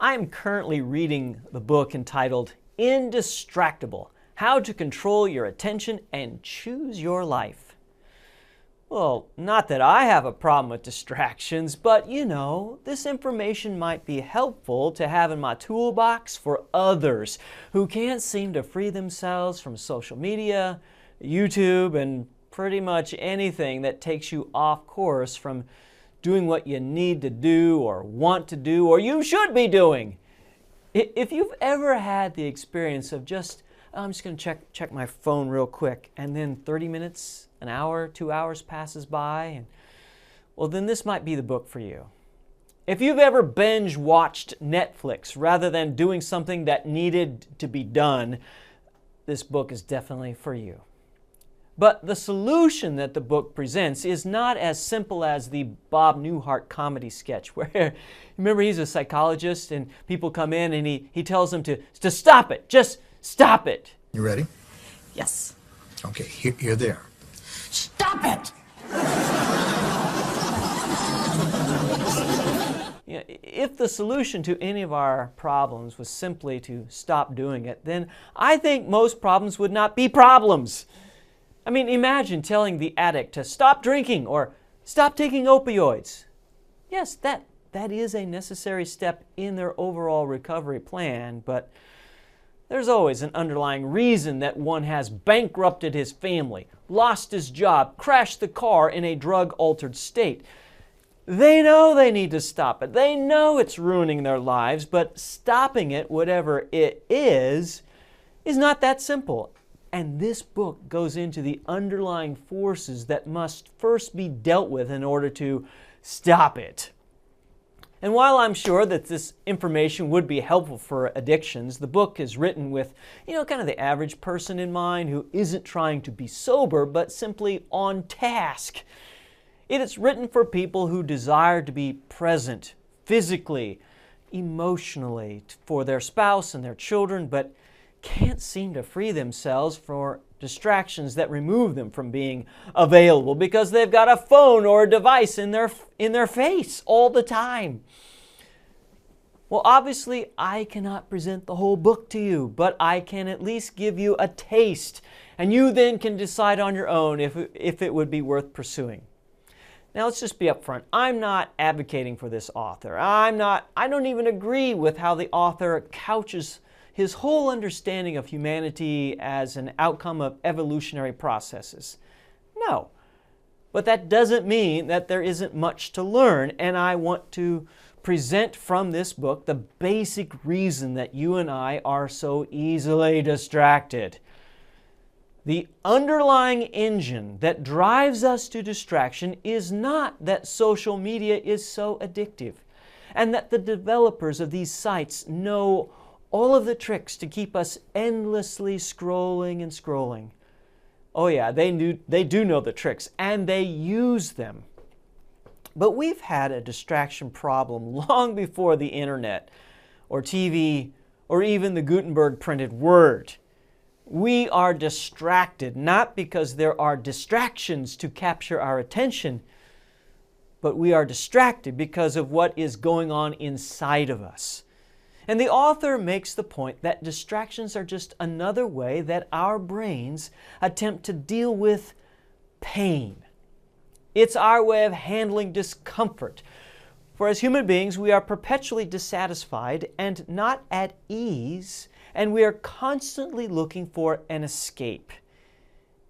I'm currently reading the book entitled Indistractable: How to Control Your Attention and Choose Your Life. Well, not that I have a problem with distractions, but this information might be helpful to have in my toolbox for others who can't seem to free themselves from social media, YouTube, and pretty much anything that takes you off course from doing what you need to do or want to do or you should be doing. If you've ever had the experience of I'm just going to check my phone real quick, and then 30 minutes, an hour, 2 hours passes by, then this might be the book for you. If you've ever binge watched Netflix rather than doing something that needed to be done, this book is definitely for you. But the solution that the book presents is not as simple as the Bob Newhart comedy sketch where, remember, he's a psychologist and people come in and he tells them to stop it, just stop it. You ready? Yes. Okay, here they are. Stop it! If the solution to any of our problems was simply to stop doing it, then I think most problems would not be problems. I mean, imagine telling the addict to stop drinking or stop taking opioids. Yes, that is a necessary step in their overall recovery plan, but there's always an underlying reason that one has bankrupted his family, lost his job, crashed the car in a drug-altered state. They know they need to stop it. They know it's ruining their lives, but stopping it, whatever it is not that simple. And this book goes into the underlying forces that must first be dealt with in order to stop it. And while I'm sure that this information would be helpful for addictions, the book is written with, kind of the average person in mind who isn't trying to be sober, but simply on task. It is written for people who desire to be present physically, emotionally, for their spouse and their children, but can't seem to free themselves for distractions that remove them from being available because they've got a phone or a device in their face all the time. Well, obviously, I cannot present the whole book to you, but I can at least give you a taste, and you then can decide on your own if it would be worth pursuing. Now, let's just be upfront. I'm not advocating for this author. I don't even agree with how the author couches his whole understanding of humanity as an outcome of evolutionary processes. No. But that doesn't mean that there isn't much to learn, and I want to present from this book the basic reason that you and I are so easily distracted. The underlying engine that drives us to distraction is not that social media is so addictive, and that the developers of these sites know all of the tricks to keep us endlessly scrolling and scrolling. Oh yeah, they do know the tricks, and they use them. But we've had a distraction problem long before the internet, or TV, or even the Gutenberg printed word. We are distracted not because there are distractions to capture our attention, but we are distracted because of what is going on inside of us. And the author makes the point that distractions are just another way that our brains attempt to deal with pain. It's our way of handling discomfort. For as human beings, we are perpetually dissatisfied and not at ease, and we are constantly looking for an escape.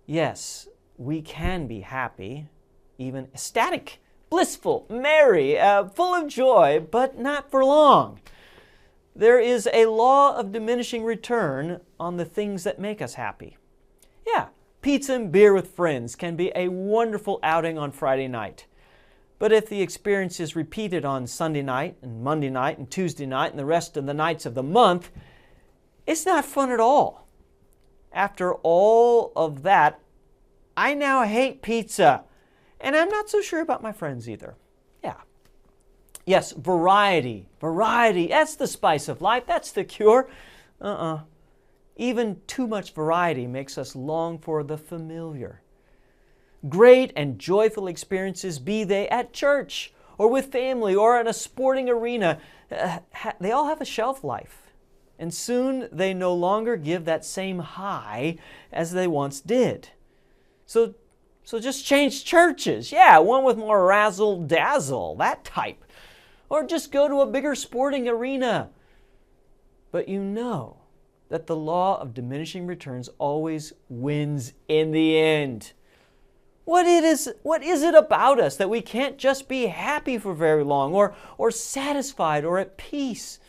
Yes, we can be happy, even ecstatic, blissful, merry, full of joy, but not for long. There is a law of diminishing return on the things that make us happy. Yeah, pizza and beer with friends can be a wonderful outing on Friday night. But if the experience is repeated on Sunday night and Monday night and Tuesday night and the rest of the nights of the month, it's not fun at all. After all of that, I now hate pizza, and I'm not so sure about my friends either. Yeah. Yes, variety, that's the spice of life, that's the cure. Even too much variety makes us long for the familiar. Great and joyful experiences, be they at church or with family, or in a sporting arena, they all have a shelf life. And soon they no longer give that same high as they once did. So just change churches. Yeah, one with more razzle-dazzle, that type. Or just go to a bigger sporting arena. But you know that the law of diminishing returns always wins in the end. What is it about us that we can't just be happy for very long, or satisfied, or at peace?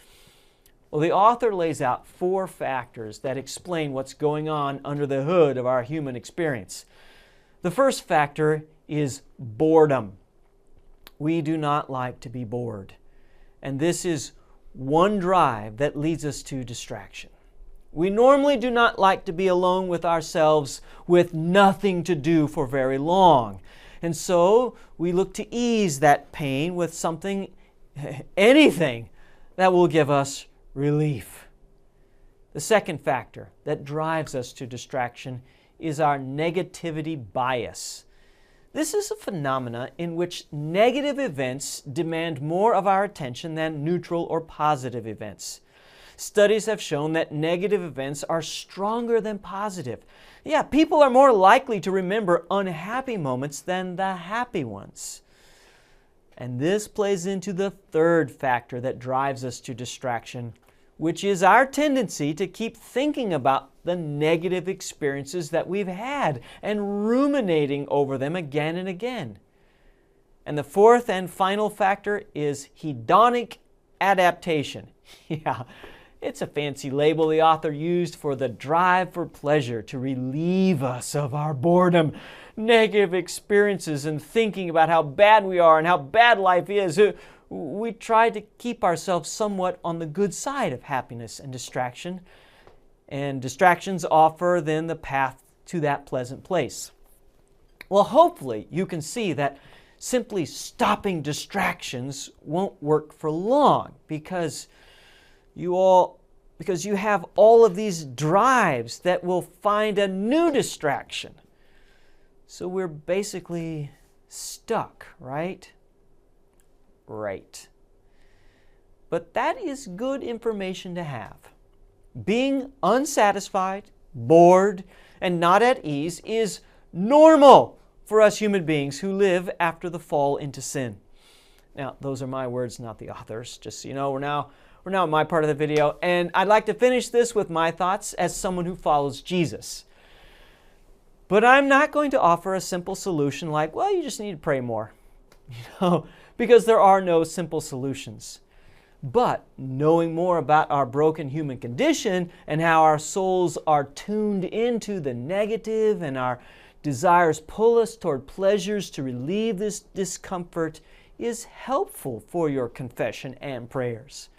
Well, the author lays out 4 factors that explain what's going on under the hood of our human experience. The first factor is boredom. We do not like to be bored. And this is one drive that leads us to distraction. We normally do not like to be alone with ourselves with nothing to do for very long. And so we look to ease that pain with something, anything, that will give us relief. The second factor that drives us to distraction is our negativity bias. This is a phenomenon in which negative events demand more of our attention than neutral or positive events. Studies have shown that negative events are stronger than positive. Yeah, people are more likely to remember unhappy moments than the happy ones. And this plays into the third factor that drives us to distraction, which is our tendency to keep thinking about the negative experiences that we've had and ruminating over them again and again. And the fourth and final factor is hedonic adaptation. Yeah, it's a fancy label the author used for the drive for pleasure to relieve us of our boredom, negative experiences, and thinking about how bad we are and how bad life is. We try to keep ourselves somewhat on the good side of happiness and distraction. And distractions offer then the path to that pleasant place. Well, hopefully you can see that simply stopping distractions won't work for long because you have all of these drives that will find a new distraction. So we're basically stuck, right? Right. But that is good information to have. Being unsatisfied, bored, and not at ease is normal for us human beings who live after the fall into sin. Now, those are my words, not the author's. Just so you know, we're now at my part of the video, and I'd like to finish this with my thoughts as someone who follows Jesus. But I'm not going to offer a simple solution like, well, you just need to pray more. Because there are no simple solutions. But knowing more about our broken human condition and how our souls are tuned into the negative and our desires pull us toward pleasures to relieve this discomfort is helpful for your confession and prayers.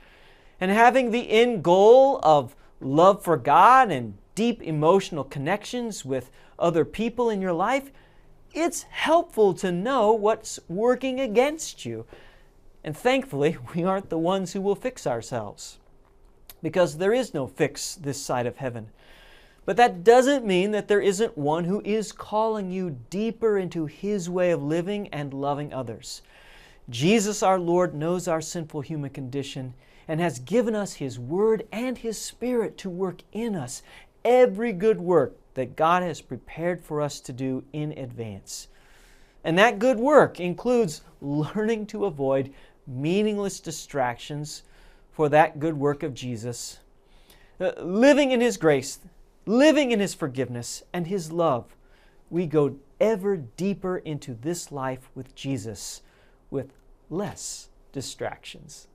And having the end goal of love for God and deep emotional connections with other people in your life, it's helpful to know what's working against you. And thankfully, we aren't the ones who will fix ourselves, because there is no fix this side of heaven. But that doesn't mean that there isn't one who is calling you deeper into His way of living and loving others. Jesus our Lord knows our sinful human condition and has given us His Word and His Spirit to work in us every good work that God has prepared for us to do in advance. And that good work includes learning to avoid meaningless distractions for that good work of Jesus, living in His grace, living in His forgiveness and His love. We go ever deeper into this life with Jesus with less distractions.